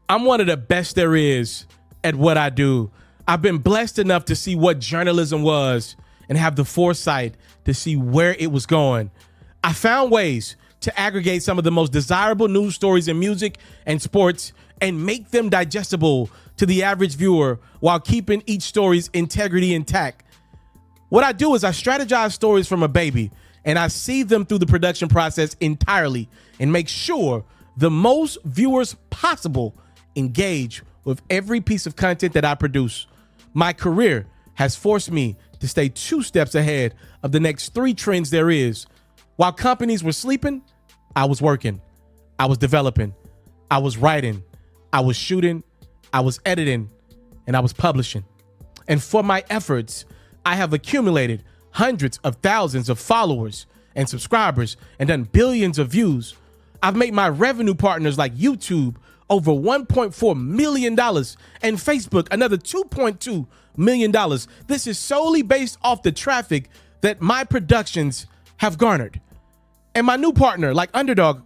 I'm one of the best there is at what I do. I've been blessed enough to see what journalism was and have the foresight to see where it was going. I found ways to aggregate some of the most desirable news stories in music and sports and make them digestible to the average viewer while keeping each story's integrity intact. What I do is I strategize stories from a baby and I see them through the production process entirely and make sure the most viewers possible engage with every piece of content that I produce. My career has forced me to stay 2 steps ahead of the next 3 trends there is. While companies were sleeping, I was working, I was developing, I was writing, I was shooting, I was editing, and I was publishing. And for my efforts, I have accumulated hundreds of thousands of followers and subscribers and done billions of views. I've made my revenue partners like YouTube over $1.4 million and Facebook another $2.2 million. This is solely based off the traffic that my productions have garnered. And my new partner like Underdog,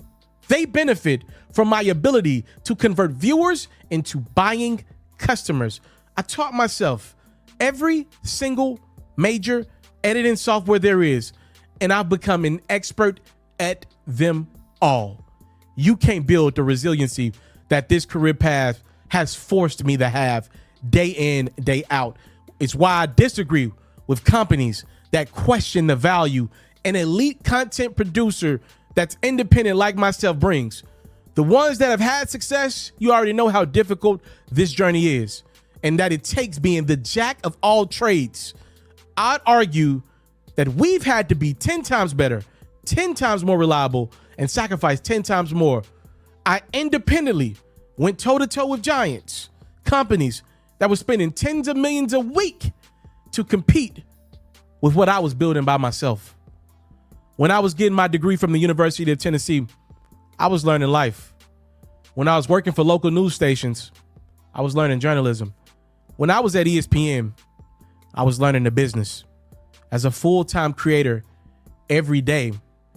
they benefit from my ability to convert viewers into buying customers. I taught myself every single major editing software there is, and I've become an expert at them all. You can't build the resiliency that this career path has forced me to have day in, day out. It's why I disagree with companies that question the value an elite content producer that's independent like myself brings. The ones that have had success, you already know how difficult this journey is and that it takes being the jack of all trades. I'd argue that we've had to be 10 times better, 10 times more reliable, and sacrifice 10 times more. I independently went toe-to-toe with giants, companies that were spending tens of millions a week to compete with what I was building by myself. When I was getting my degree from the University of Tennessee, I was learning life. When I was working for local news stations, I was learning journalism. When I was at ESPN, I was learning the business. As a full-time creator, every day,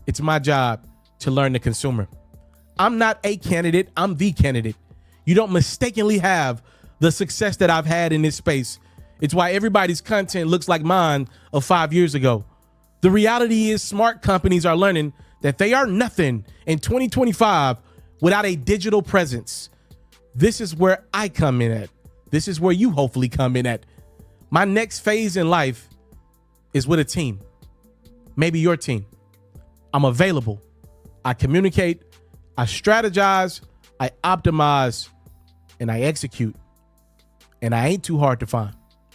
it's my job to learn the consumer. I'm not a candidate, I'm the candidate. You don't mistakenly have the success that I've had in this space. It's why everybody's content looks like mine of 5 years ago. The reality is smart companies are learning that they are nothing in 2025 without a digital presence. This is where I come in at. This is where you hopefully come in at. My next phase in life is with a team, maybe your team. I'm available. I communicate, I strategize, I optimize, and I execute. And I ain't too hard to find.